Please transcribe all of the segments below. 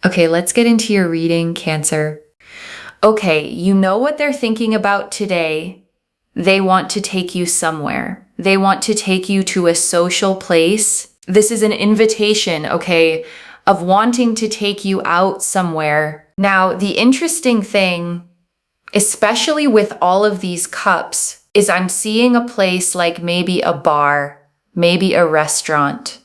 Okay, let's get into your reading, Cancer. Okay, you know what they're thinking about today. They want to take you somewhere. They want to take you to a social place. This is an invitation, okay, of wanting to take you out somewhere. Now, the interesting thing, especially with all of these cups, is I'm seeing a place like maybe a bar, maybe a restaurant,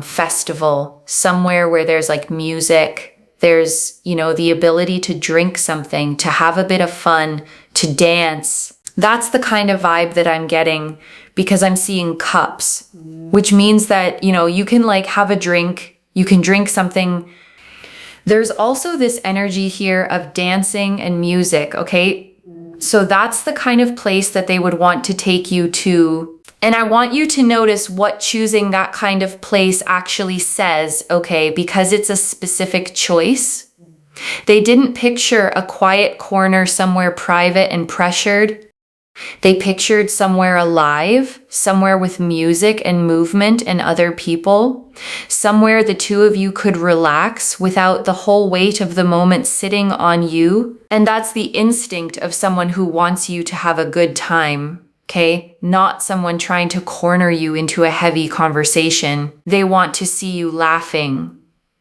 festival, somewhere where there's like music, there's, the ability to drink something, to have a bit of fun, to dance. That's the kind of vibe that I'm getting because I'm seeing cups, which means that, you can like have a drink, you can drink something. There's also this energy here of dancing and music, okay? So that's the kind of place that they would want to take you to. And I want you to notice what choosing that kind of place actually says, okay? Because it's a specific choice. They didn't picture a quiet corner somewhere private and pressured. They pictured somewhere alive, somewhere with music and movement and other people, somewhere the two of you could relax without the whole weight of the moment sitting on you. And that's the instinct of someone who wants you to have a good time, okay? Not someone trying to corner you into a heavy conversation. They want to see you laughing.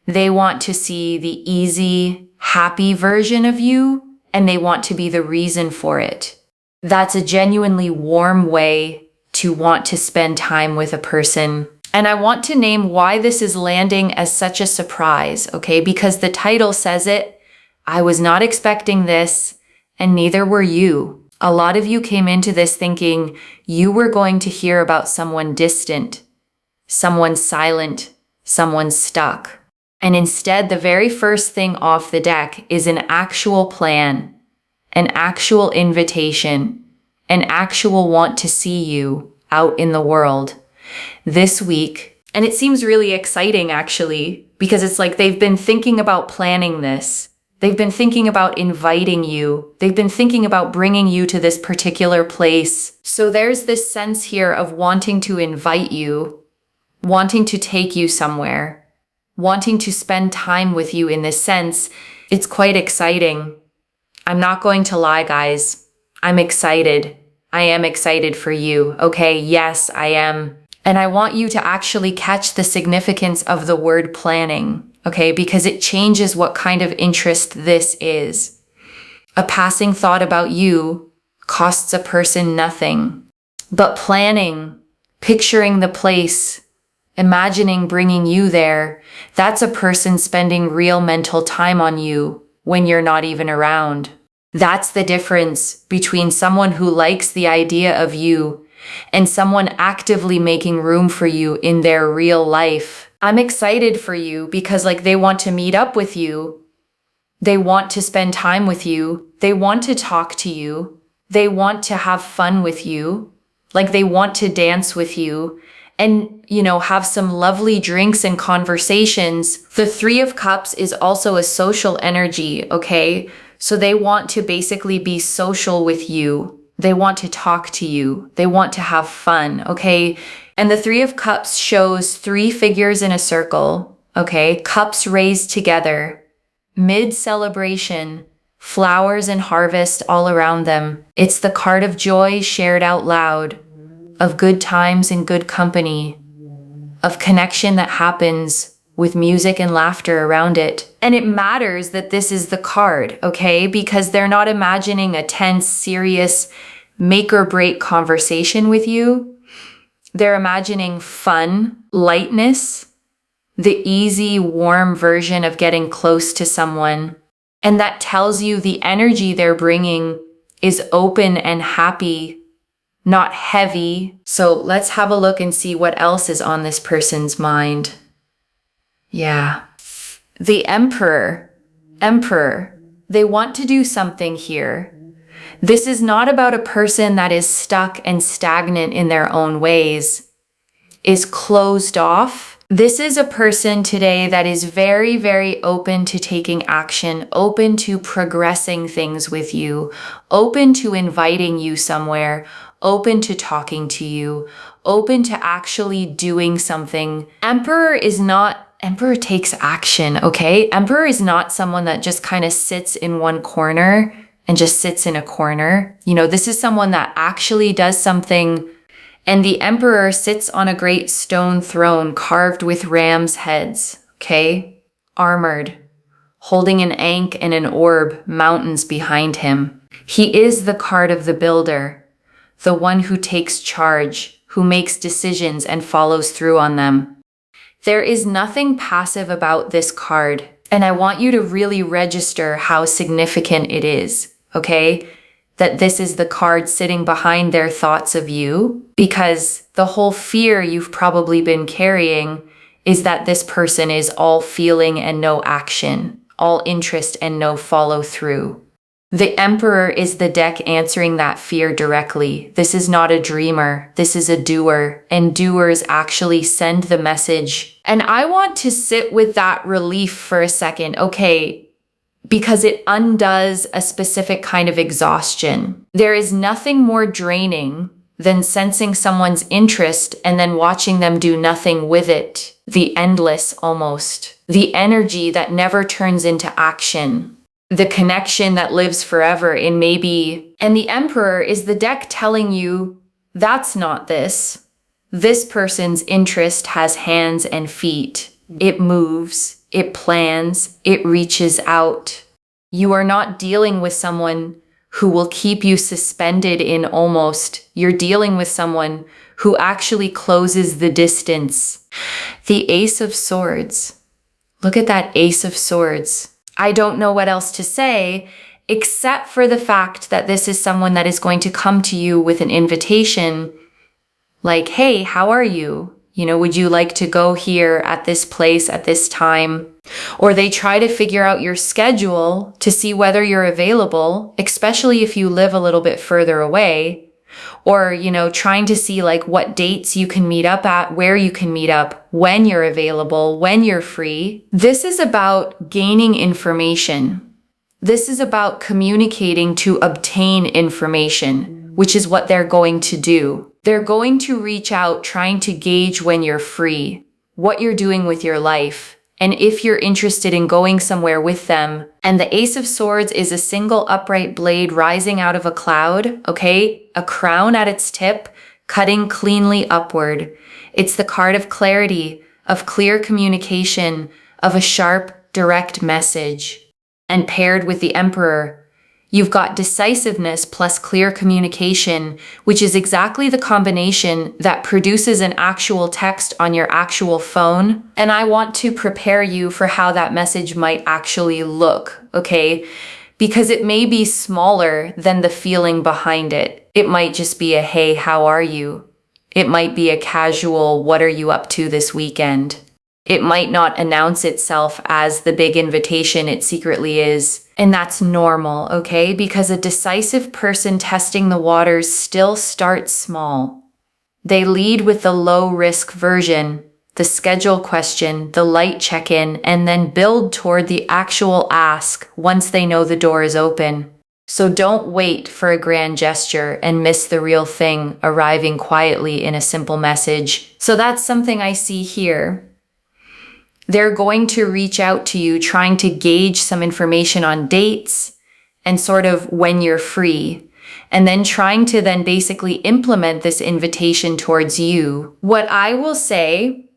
They want to see the easy, happy version of you, and they want to be the reason for it. That's a genuinely warm way to want to spend time with a person. And I want to name why this is landing as such a surprise, okay? Because the title says it. I was not expecting this, and neither were you. A lot of you came into this thinking you were going to hear about someone distant, someone silent, someone stuck. And instead, the very first thing off the deck is an actual plan, an actual invitation, an actual want to see you out in the world this week. And it seems really exciting, actually, because it's like they've been thinking about planning this. They've been thinking about inviting you. They've been thinking about bringing you to this particular place. So there's this sense here of wanting to invite you, wanting to take you somewhere, wanting to spend time with you in this sense. It's quite exciting. I'm not going to lie, guys. I'm excited. I am excited for you. Okay, yes, I am. And I want you to actually catch the significance of the word planning, okay? Because it changes what kind of interest this is. A passing thought about you costs a person nothing. But planning, picturing the place, imagining bringing you there, that's a person spending real mental time on you when you're not even around. That's the difference between someone who likes the idea of you and someone actively making room for you in their real life. I'm excited for you because they want to meet up with you. They want to spend time with you. They want to talk to you. They want to have fun with you. They want to dance with you and, have some lovely drinks and conversations. The Three of Cups is also a social energy, okay? So they want to basically be social with you. They want to talk to you. They want to have fun, okay? And the Three of Cups shows three figures in a circle, okay? Cups raised together, mid-celebration, flowers and harvest all around them. It's the card of joy shared out loud, of good times and good company, of connection that happens with music and laughter around it. And it matters that this is the card, okay? Because they're not imagining a tense, serious, make or break conversation with you. They're imagining fun, lightness, the easy, warm version of getting close to someone. And that tells you the energy they're bringing is open and happy, not heavy. So let's have a look and see what else is on this person's mind. Yeah. The Emperor. They want to do something here. This is not about a person that is stuck and stagnant in their own ways, is closed off. This is a person today that is very, very open to taking action, open to progressing things with you, open to inviting you somewhere, open to talking to you, open to actually doing something. Emperor is not Emperor takes action, okay? Emperor is not someone that just kind of sits in one corner and just sits in a corner. You know, this is someone that actually does something. And the Emperor sits on a great stone throne carved with ram's heads, okay? Armored, holding an ankh and an orb, mountains behind him. He is the card of the builder, the one who takes charge, who makes decisions and follows through on them. There is nothing passive about this card, and I want you to really register how significant it is, okay? That this is the card sitting behind their thoughts of you, because the whole fear you've probably been carrying is that this person is all feeling and no action, all interest and no follow through. The Emperor is the deck answering that fear directly. This is not a dreamer. This is a doer, and doers actually send the message. And I want to sit with that relief for a second, okay, because it undoes a specific kind of exhaustion. There is nothing more draining than sensing someone's interest and then watching them do nothing with it. The endless almost. The energy that never turns into action. The connection that lives forever in maybe. And the Emperor is the deck telling you, that's not this. This person's interest has hands and feet. It moves, it plans, it reaches out. You are not dealing with someone who will keep you suspended in almost. You're dealing with someone who actually closes the distance. The Ace of Swords. Look at that Ace of Swords. I don't know what else to say, except for the fact that this is someone that is going to come to you with an invitation like, hey, how are you? You know, would you like to go here at this place at this time? Or they try to figure out your schedule to see whether you're available, especially if you live a little bit further away. Or, you know, trying to see like what dates you can meet up at, where you can meet up, when you're available, when you're free. This is about gaining information. This is about communicating to obtain information, which is what they're going to do. They're going to reach out trying to gauge when you're free, what you're doing with your life, and if you're interested in going somewhere with them. And the Ace of Swords is a single upright blade rising out of a cloud, okay? A crown at its tip, cutting cleanly upward. It's the card of clarity, of clear communication, of a sharp, direct message. And paired with the Emperor, you've got decisiveness plus clear communication, which is exactly the combination that produces an actual text on your actual phone. And I want to prepare you for how that message might actually look, okay? Because it may be smaller than the feeling behind it. It might just be a, hey, how are you? It might be a casual, what are you up to this weekend? It might not announce itself as the big invitation it secretly is. And that's normal, okay? Because a decisive person testing the waters still starts small. They lead with the low-risk version, the schedule question, the light check-in, and then build toward the actual ask once they know the door is open. So don't wait for a grand gesture and miss the real thing arriving quietly in a simple message. So that's something I see here. They're going to reach out to you trying to gauge some information on dates and sort of when you're free, and then trying to then basically implement this invitation towards you. What I will say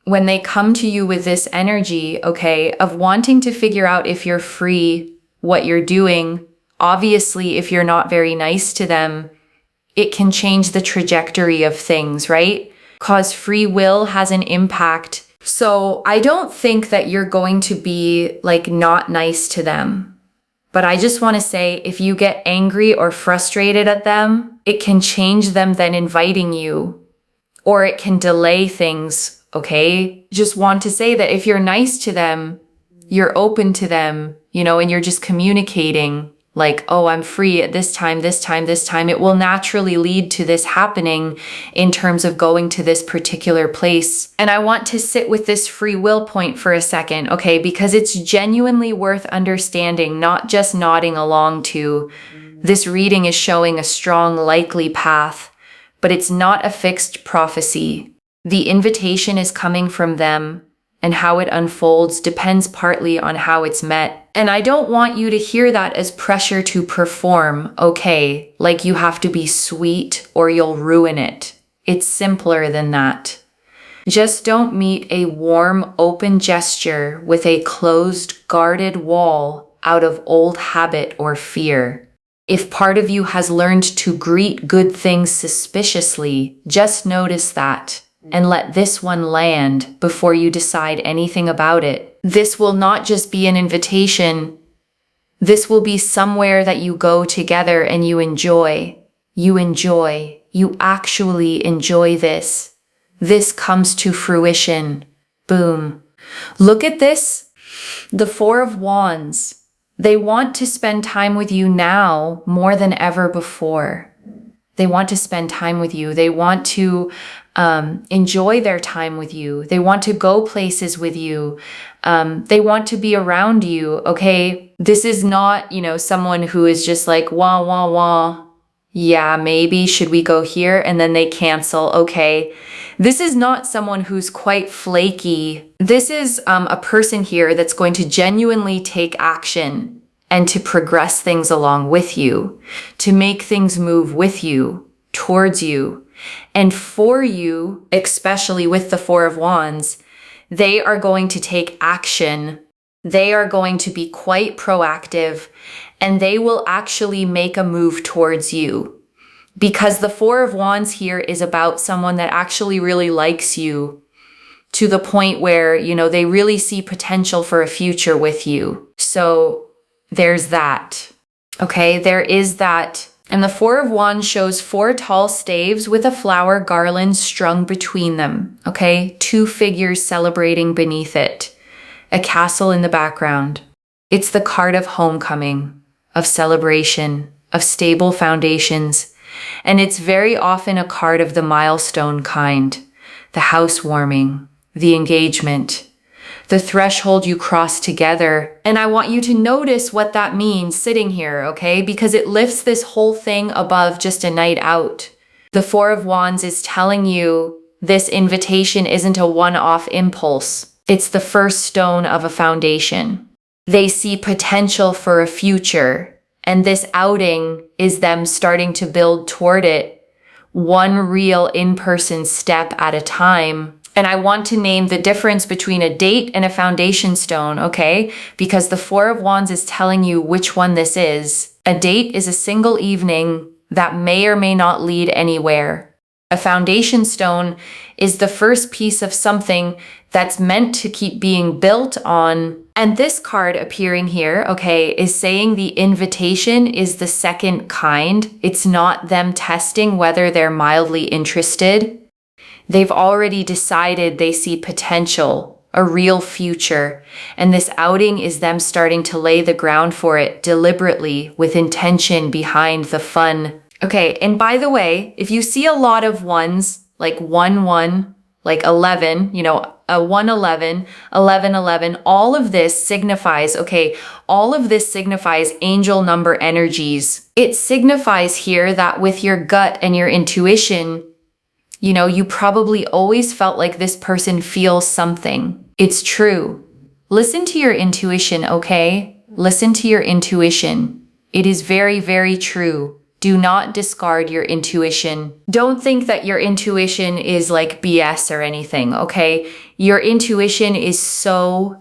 when they come to you with this energy, okay, of wanting to figure out if you're free, what you're doing, obviously if you're not very nice to them, it can change the trajectory of things, right? Because free will has an impact. So I don't think that you're going to be like not nice to them. But I just want to say, if you get angry or frustrated at them, it can change them then inviting you, or it can delay things, okay? Just want to say that if you're nice to them, you're open to them, you know, and you're just communicating like, oh, I'm free at this time, it will naturally lead to this happening in terms of going to this particular place. And I want to sit with this free will point for a second, okay? Because it's genuinely worth understanding, not just nodding along to. This reading is showing a strong, likely path, but it's not a fixed prophecy. The invitation is coming from them, and how it unfolds depends partly on how it's met. And I don't want you to hear that as pressure to perform, okay? Like you have to be sweet or you'll ruin it. It's simpler than that. Just don't meet a warm, open gesture with a closed, guarded wall out of old habit or fear. If part of you has learned to greet good things suspiciously, just notice that and let this one land before you decide anything about it. This will not just be an invitation. This will be somewhere that you go together and you enjoy. You actually enjoy this. This comes to fruition. Boom. Look at this. The Four of Wands. They want to spend time with you now more than ever before. They want to spend time with you. They want to enjoy their time with you. They want to go places with you. They want to be around you. Okay. This is not, someone who is just like, wah, wah, wah. Yeah, maybe should we go here? And then they cancel. Okay. This is not someone who's quite flaky. This is a person here that's going to genuinely take action and to progress things along with you, to make things move with you, towards you. And for you, especially with the Four of Wands, they are going to take action. They are going to be quite proactive, and they will actually make a move towards you. Because the Four of Wands here is about someone that actually really likes you to the point where, they really see potential for a future with you. So there's that. Okay, there is that. And the Four of Wands shows 4 tall staves with a flower garland strung between them. Okay, 2 figures celebrating beneath it. A castle in the background. It's the card of homecoming, of celebration, of stable foundations. And it's very often a card of the milestone kind, the housewarming, the engagement, the threshold you cross together. And I want you to notice what that means sitting here, okay? Because it lifts this whole thing above just a night out. The Four of Wands is telling you this invitation isn't a one-off impulse. It's the first stone of a foundation. They see potential for a future, and this outing is them starting to build toward it, one real in-person step at a time. And I want to name the difference between a date and a foundation stone, okay? Because the Four of Wands is telling you which one this is. A date is a single evening that may or may not lead anywhere. A foundation stone is the first piece of something that's meant to keep being built on. And this card appearing here, okay, is saying the invitation is the second kind. It's not them testing whether they're mildly interested. They've already decided they see potential, a real future, and this outing is them starting to lay the ground for it deliberately with intention behind the fun. Okay, and by the way, if you see a lot of ones, like 1-1, like 11, a 1-11, 11-11, all of this signifies, all of this signifies angel number energies. It signifies here that with your gut and your intuition, you probably always felt like this person feels something. It's true. Listen to your intuition, okay? Listen to your intuition. It is very, very true. Do not discard your intuition. Don't think that your intuition is like BS or anything, okay? Your intuition is so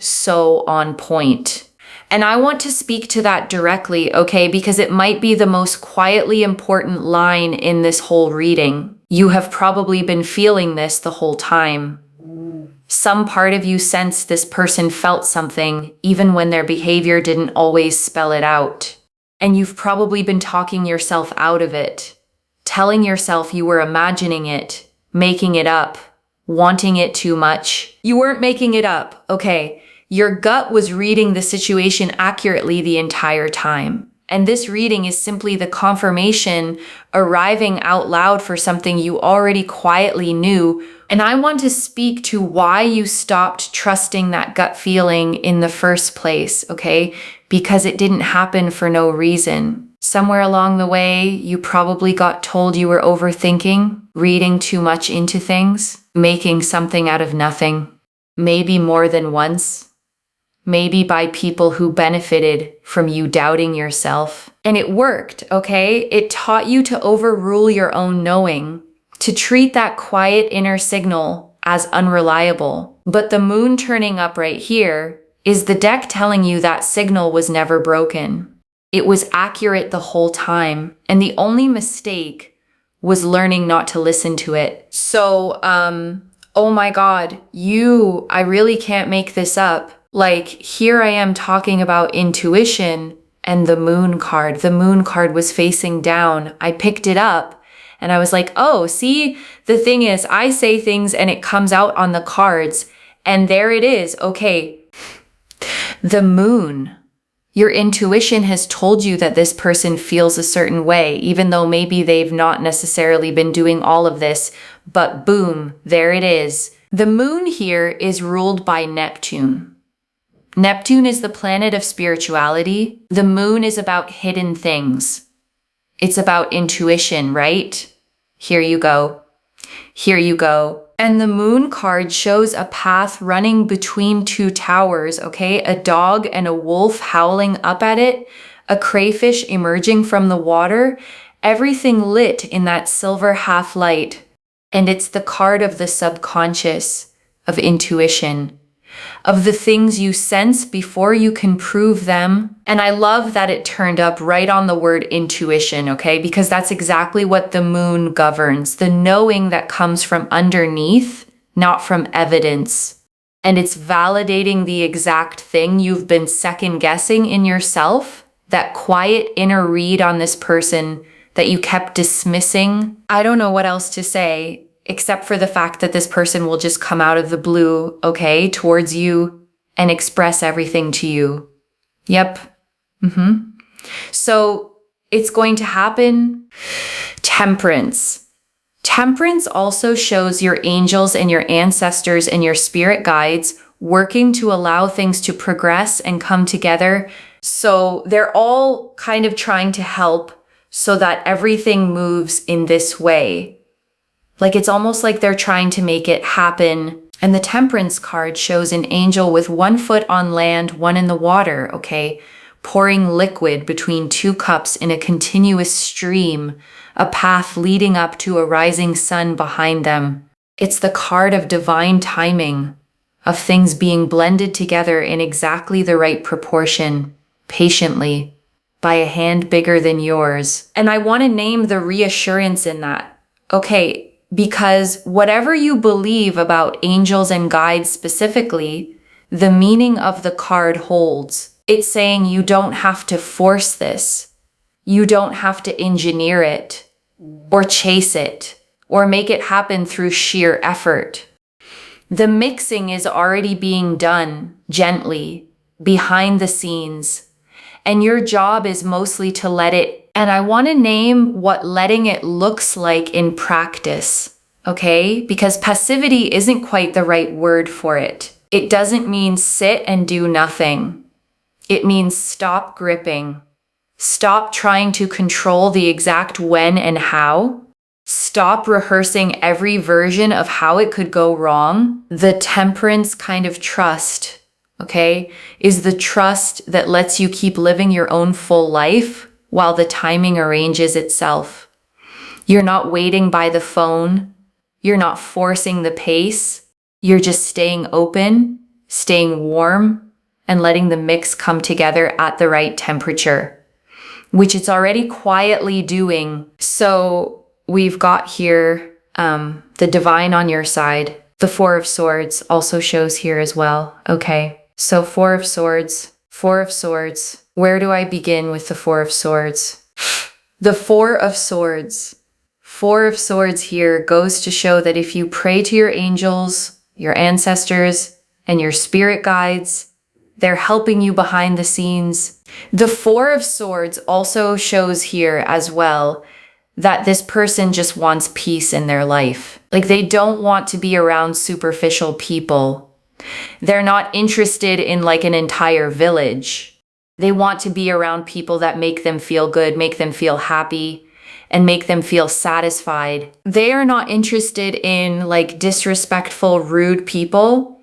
on point. And I want to speak to that directly, okay? Because it might be the most quietly important line in this whole reading. You have probably been feeling this the whole time. Some part of you sensed this person felt something, even when their behavior didn't always spell it out. And you've probably been talking yourself out of it, telling yourself you were imagining it, making it up, wanting it too much. You weren't making it up, okay? Your gut was reading the situation accurately the entire time. And this reading is simply the confirmation arriving out loud for something you already quietly knew. And I want to speak to why you stopped trusting that gut feeling in the first place, okay? Because it didn't happen for no reason. Somewhere along the way, you probably got told you were overthinking, reading too much into things, making something out of nothing. maybe more than once, maybe by people who benefited from you doubting yourself. And it worked, okay? It taught you to overrule your own knowing, to treat that quiet inner signal as unreliable. But the moon turning up right here is the deck telling you that signal was never broken. It was accurate the whole time, and the only mistake was learning not to listen to it. So, oh my God, I really can't make this up. Like, here I am talking about intuition and the moon card. The moon card was facing down. I picked it up and I was like, oh, see, the thing is, I say things and it comes out on the cards, and there it is. Okay, the moon. Your intuition has told you that this person feels a certain way, even though maybe they've not necessarily been doing all of this, but boom, there it is. The moon here is ruled by Neptune. Neptune is the planet of spirituality. The moon is about hidden things. It's about intuition, right? Here you go. Here you go. And the moon card shows a path running between two towers, okay? A dog and a wolf howling up at it, a crayfish emerging from the water, everything lit in that silver half light. And it's the card of the subconscious, of intuition, of the things you sense before you can prove them. And I love that it turned up right on the word intuition, okay? Because that's exactly what the moon governs, the knowing that comes from underneath, not from evidence. And it's validating the exact thing you've been second guessing in yourself, that quiet inner read on this person that you kept dismissing. I don't know what else to say, except for the fact that this person will just come out of the blue, okay, towards you and express everything to you. Yep. So it's going to happen. Temperance. Temperance also shows your angels and your ancestors and your spirit guides working to allow things to progress and come together. So they're all kind of trying to help so that everything moves in this way. Like, it's almost like they're trying to make it happen. And the Temperance card shows an angel with one foot on land, one in the water, okay? Pouring liquid between two cups in a continuous stream, a path leading up to a rising sun behind them. It's the card of divine timing, of things being blended together in exactly the right proportion, patiently, by a hand bigger than yours. And I want to name the reassurance in that. Okay, because whatever you believe about angels and guides specifically, the meaning of the card holds. It's saying you don't have to force this. You don't have to engineer it, or chase it, or make it happen through sheer effort. The mixing is already being done gently, behind the scenes, and your job is mostly to let it. And I want to name what letting it looks like in practice, okay? Because passivity isn't quite the right word for it. It doesn't mean sit and do nothing. It means stop gripping. Stop trying to control the exact when and how. Stop rehearsing every version of how it could go wrong. The temperance kind of trust, okay, is the trust that lets you keep living your own full life while the timing arranges itself. You're not waiting by the phone. You're not forcing the pace. You're just staying open, staying warm, and letting the mix come together at the right temperature, which it's already quietly doing. So we've got here the divine on your side. The Four of Swords also shows here as well. Okay, so Four of Swords. Where do I begin with the Four of Swords? The Four of Swords. Four of Swords here goes to show that if you pray to your angels, your ancestors, and your spirit guides, they're helping you behind the scenes. The Four of Swords also shows here as well that this person just wants peace in their life. Like, they don't want to be around superficial people. They're not interested in like an entire village. They want to be around people that make them feel good, make them feel happy, and make them feel satisfied. They are not interested in like disrespectful, rude people.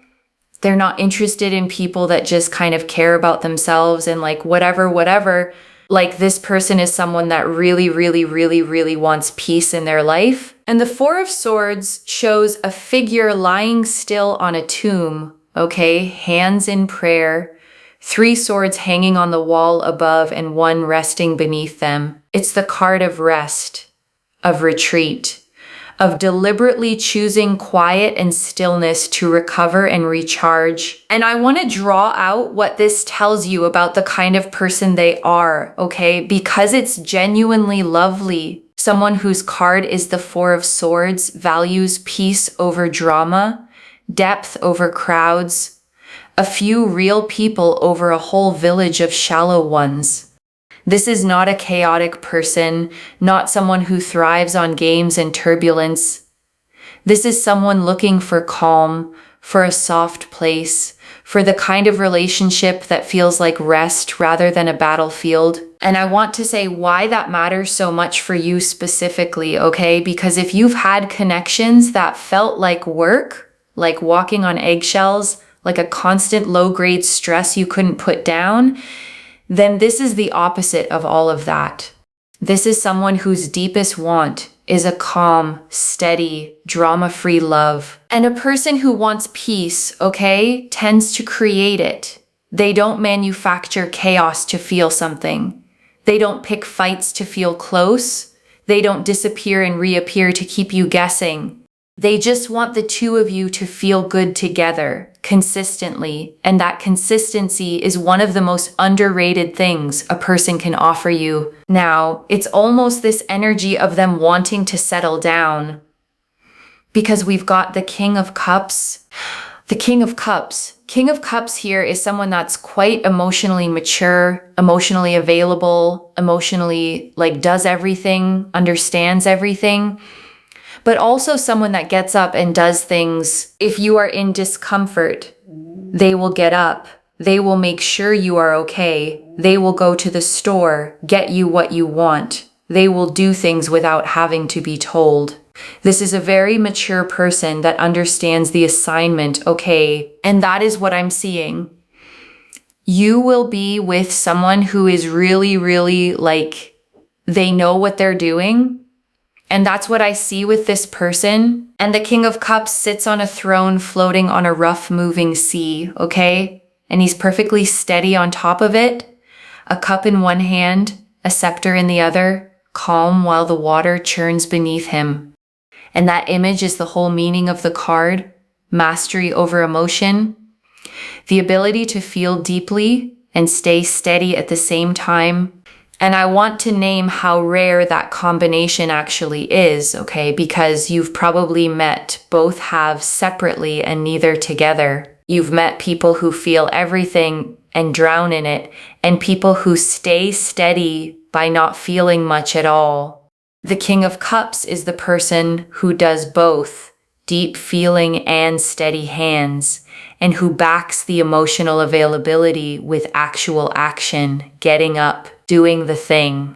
They're not interested in people that just kind of care about themselves and like whatever. Like this person is someone that really wants peace in their life. And the Four of Swords shows a figure lying still on a tomb, okay? Hands in prayer, 3 swords hanging on the wall above and 1 resting beneath them. It's the card of rest, of retreat, of deliberately choosing quiet and stillness to recover and recharge. And I want to draw out what this tells you about the kind of person they are, okay? Because it's genuinely lovely. Someone whose card is the Four of Swords values peace over drama, depth over crowds, a few real people over a whole village of shallow ones. This is not a chaotic person, not someone who thrives on games and turbulence. This is someone looking for calm, for a soft place, for the kind of relationship that feels like rest rather than a battlefield. And I want to say why that matters so much for you specifically, okay? Because if you've had connections that felt like work, like walking on eggshells, like a constant low-grade stress you couldn't put down, then this is the opposite of all of that. This is someone whose deepest want is a calm, steady, drama-free love. And a person who wants peace, okay, tends to create it. They don't manufacture chaos to feel something. They don't pick fights to feel close. They don't disappear and reappear to keep you guessing. They just want the two of you to feel good together, consistently, and that consistency is one of the most underrated things a person can offer you. Now, it's almost this energy of them wanting to settle down, because we've got the King of Cups. The King of Cups. King of Cups here is someone that's quite emotionally mature, emotionally available, emotionally, does everything, understands everything, but also someone that gets up and does things. If you are in discomfort, they will get up. They will make sure you are okay. They will go to the store, get you what you want. They will do things without having to be told. This is a very mature person that understands the assignment, okay? And that is what I'm seeing. You will be with someone who is really, they know what they're doing. And that's what I see with this person. And the King of Cups sits on a throne floating on a rough moving sea, okay? And he's perfectly steady on top of it. A cup in one hand, a scepter in the other, calm while the water churns beneath him. And that image is the whole meaning of the card, mastery over emotion, the ability to feel deeply and stay steady at the same time. And I want to name how rare that combination actually is, okay? Because you've probably met both halves separately and neither together. You've met people who feel everything and drown in it, and people who stay steady by not feeling much at all. The King of Cups is the person who does both, deep feeling and steady hands, and who backs the emotional availability with actual action, getting up, doing the thing,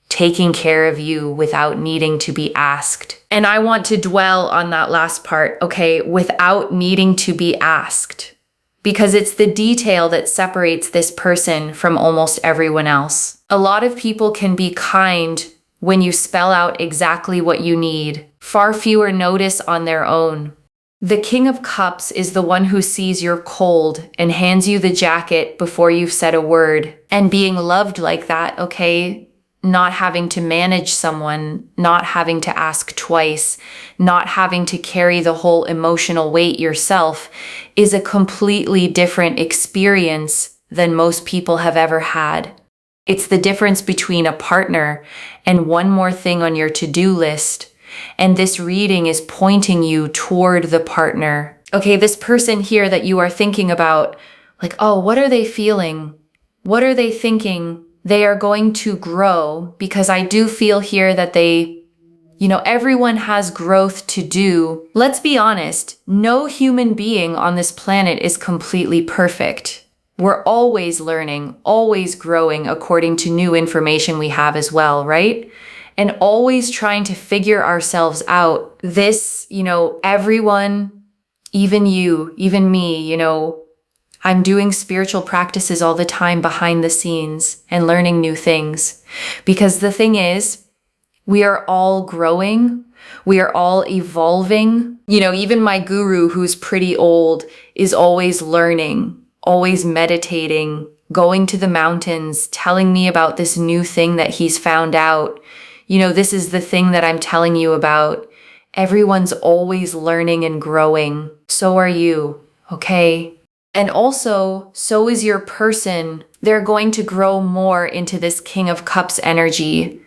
taking care of you without needing to be asked. And I want to dwell on that last part, okay, without needing to be asked, because it's the detail that separates this person from almost everyone else. A lot of people can be kind when you spell out exactly what you need. Far fewer notice on their own. The King of Cups is the one who sees you're cold and hands you the jacket before you've said a word. And being loved like that, okay? Not having to manage someone, not having to ask twice, not having to carry the whole emotional weight yourself is a completely different experience than most people have ever had. It's the difference between a partner and one more thing on your to-do list. And this reading is pointing you toward the partner. Okay, this person here that you are thinking about, oh, what are they feeling? What are they thinking? They are going to grow, because I do feel here that everyone has growth to do. Let's be honest, no human being on this planet is completely perfect. We're always learning, always growing according to new information we have as well, right? And always trying to figure ourselves out. This, everyone, even you, even me, I'm doing spiritual practices all the time behind the scenes and learning new things. Because the thing is, we are all growing. We are all evolving. Even my guru, who's pretty old, is always learning, always meditating, going to the mountains, telling me about this new thing that he's found out. This is the thing that I'm telling you about. Everyone's always learning and growing. So are you, okay? And also, so is your person. They're going to grow more into this King of Cups energy.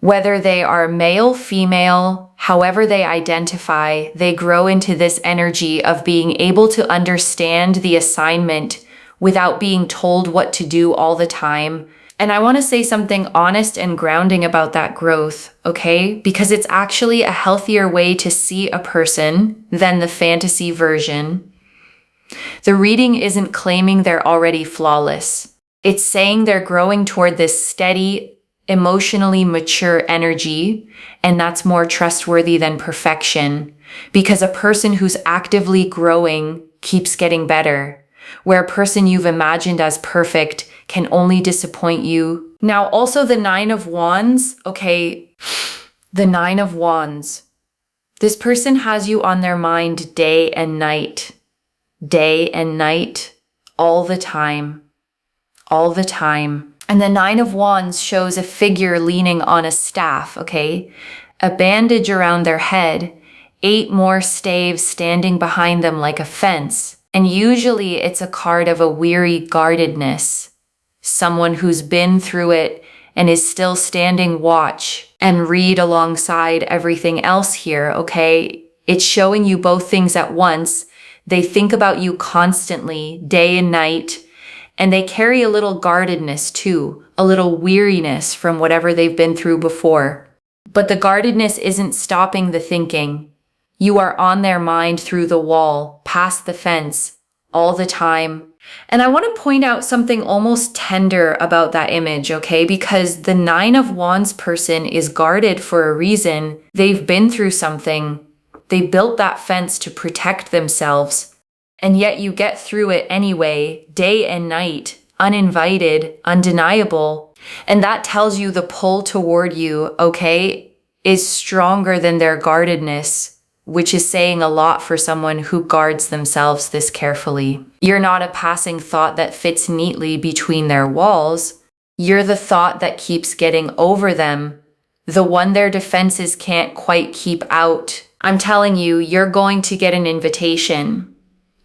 Whether they are male, female, however they identify, they grow into this energy of being able to understand the assignment without being told what to do all the time. And I want to say something honest and grounding about that growth, okay? Because it's actually a healthier way to see a person than the fantasy version. The reading isn't claiming they're already flawless. It's saying they're growing toward this steady, emotionally mature energy, and that's more trustworthy than perfection, because a person who's actively growing keeps getting better, where a person you've imagined as perfect can only disappoint you. Now, also the Nine of Wands, okay, the Nine of Wands. This person has you on their mind day and night, all the time. And the Nine of Wands shows a figure leaning on a staff, okay? A bandage around their head, 8 more staves standing behind them like a fence. And usually it's a card of a weary guardedness, someone who's been through it and is still standing watch and read alongside everything else here, okay? It's showing you both things at once. They think about you constantly, day and night, and they carry a little guardedness too, a little weariness from whatever they've been through before. But the guardedness isn't stopping the thinking. You are on their mind through the wall, past the fence, all the time. And I want to point out something almost tender about that image, okay? Because the Nine of Wands person is guarded for a reason. They've been through something. They built that fence to protect themselves. And yet you get through it anyway, day and night, uninvited, undeniable. And that tells you the pull toward you, okay, is stronger than their guardedness, which is saying a lot for someone who guards themselves this carefully. You're not a passing thought that fits neatly between their walls. You're the thought that keeps getting over them, the one their defenses can't quite keep out. I'm telling you, you're going to get an invitation.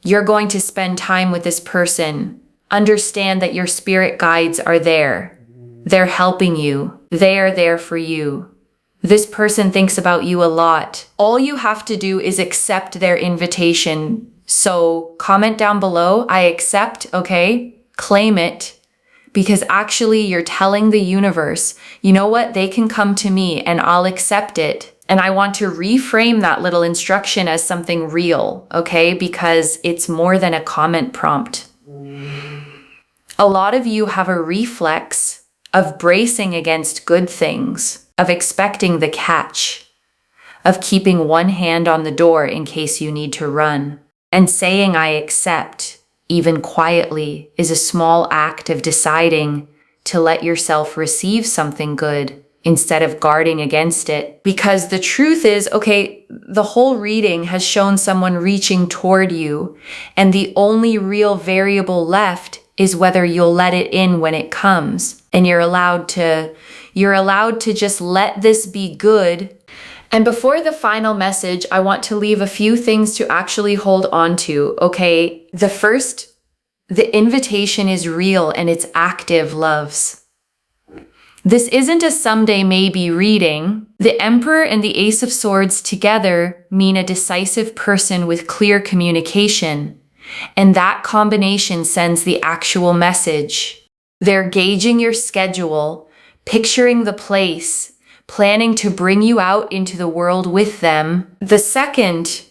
You're going to spend time with this person. Understand that your spirit guides are there. They're helping you. They are there for you. This person thinks about you a lot. All you have to do is accept their invitation. So comment down below, I accept, okay? Claim it. Because actually you're telling the universe, you know what? They can come to me and I'll accept it. And I want to reframe that little instruction as something real, okay? Because it's more than a comment prompt. A lot of you have a reflex of bracing against good things, of expecting the catch, of keeping one hand on the door in case you need to run. And saying I accept, even quietly, is a small act of deciding to let yourself receive something good instead of guarding against it. Because the truth is, okay, the whole reading has shown someone reaching toward you, and the only real variable left is whether you'll let it in when it comes. And you're allowed to just let this be good. And before the final message, I want to leave a few things to actually hold on to, okay? The first, the invitation is real and it's active, loves. This isn't a someday maybe reading. The Emperor and the Ace of Swords together mean a decisive person with clear communication. And that combination sends the actual message. They're gauging your schedule, picturing the place, planning to bring you out into the world with them. The second,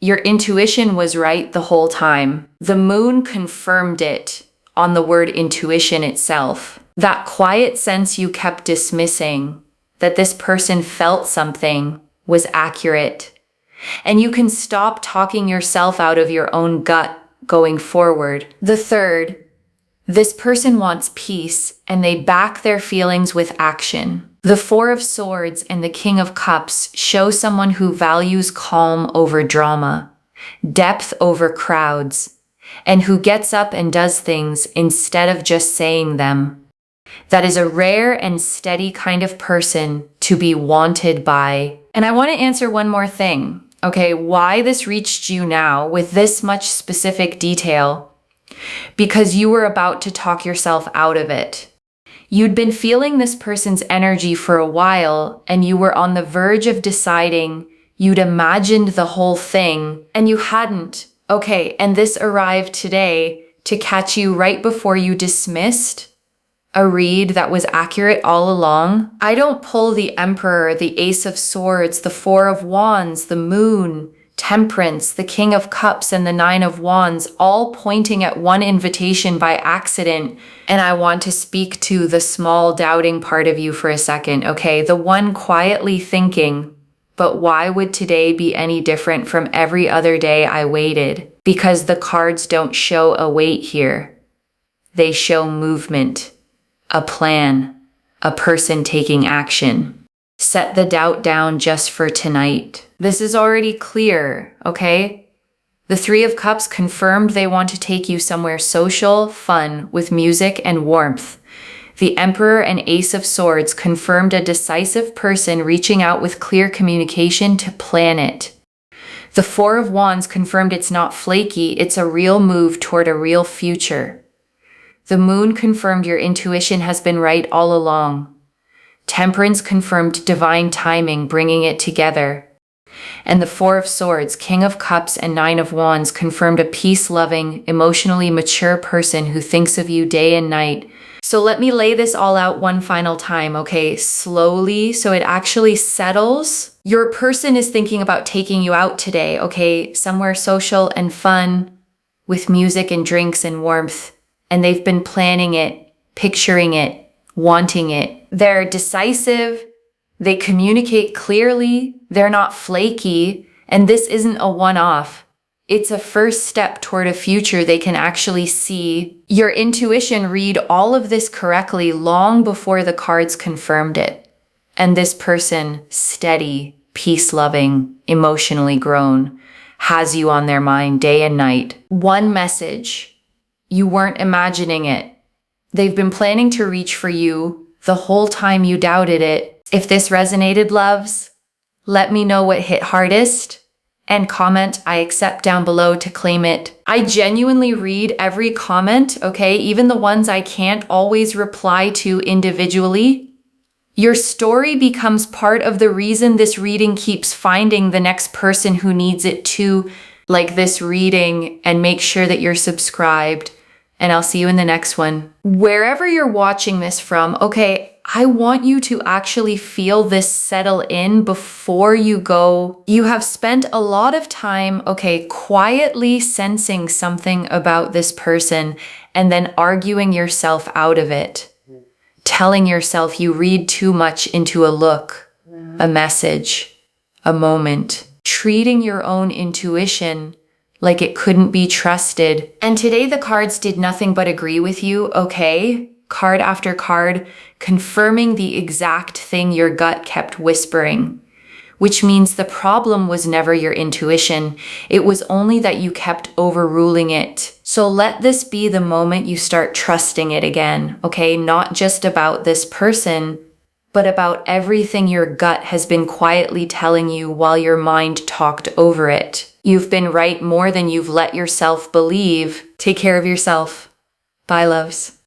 your intuition was right the whole time. The moon confirmed it on the word intuition itself. That quiet sense you kept dismissing, that this person felt something, was accurate. And you can stop talking yourself out of your own gut going forward. The third, this person wants peace and they back their feelings with action. The Four of Swords and the King of Cups show someone who values calm over drama, depth over crowds, and who gets up and does things instead of just saying them. That is a rare and steady kind of person to be wanted by. And I want to answer one more thing. Okay, why this reached you now with this much specific detail? Because you were about to talk yourself out of it. You'd been feeling this person's energy for a while, and you were on the verge of deciding you'd imagined the whole thing, and you hadn't. Okay, and this arrived today to catch you right before you dismissed a read that was accurate all along. I don't pull the Emperor, the Ace of Swords, the Four of Wands, the Moon, Temperance, the King of Cups, and the Nine of Wands, all pointing at one invitation by accident. And I want to speak to the small doubting part of you for a second, okay? The one quietly thinking, but why would today be any different from every other day I waited? Because the cards don't show a wait here. They show movement, a plan, a person taking action. Set the doubt down just for tonight. This is already clear, okay? The Three of Cups confirmed they want to take you somewhere social, fun, with music and warmth. The Emperor and Ace of Swords confirmed a decisive person reaching out with clear communication to plan it. The Four of Wands confirmed it's not flaky, it's a real move toward a real future. The Moon confirmed your intuition has been right all along. Temperance confirmed divine timing, bringing it together. And the Four of Swords, King of Cups, and Nine of Wands confirmed a peace-loving, emotionally mature person who thinks of you day and night. So let me lay this all out one final time, okay? Slowly, so it actually settles. Your person is thinking about taking you out today, okay? Somewhere social and fun, with music and drinks and warmth. And they've been planning it, picturing it, wanting it. They're decisive, they communicate clearly, they're not flaky, and this isn't a one-off. It's a first step toward a future they can actually see. Your intuition read all of this correctly long before the cards confirmed it. And this person, steady, peace-loving, emotionally grown, has you on their mind day and night. One message. You weren't imagining it. They've been planning to reach for you the whole time you doubted it. If this resonated, loves, let me know what hit hardest and comment I accept down below to claim it. I genuinely read every comment, okay? Even the ones I can't always reply to individually. Your story becomes part of the reason this reading keeps finding the next person who needs it too, like this reading, and make sure that you're subscribed. And I'll see you in the next one. Wherever you're watching this from, okay, I want you to actually feel this settle in before you go. You have spent a lot of time, okay, quietly sensing something about this person and then arguing yourself out of it. Telling yourself you read too much into a look, a message, a moment. Treating your own intuition like it couldn't be trusted. And today the cards did nothing but agree with you, okay? Card after card, confirming the exact thing your gut kept whispering. Which means the problem was never your intuition. It was only that you kept overruling it. So let this be the moment you start trusting it again, okay? Not just about this person, but about everything your gut has been quietly telling you while your mind talked over it. You've been right more than you've let yourself believe. Take care of yourself. Bye, loves.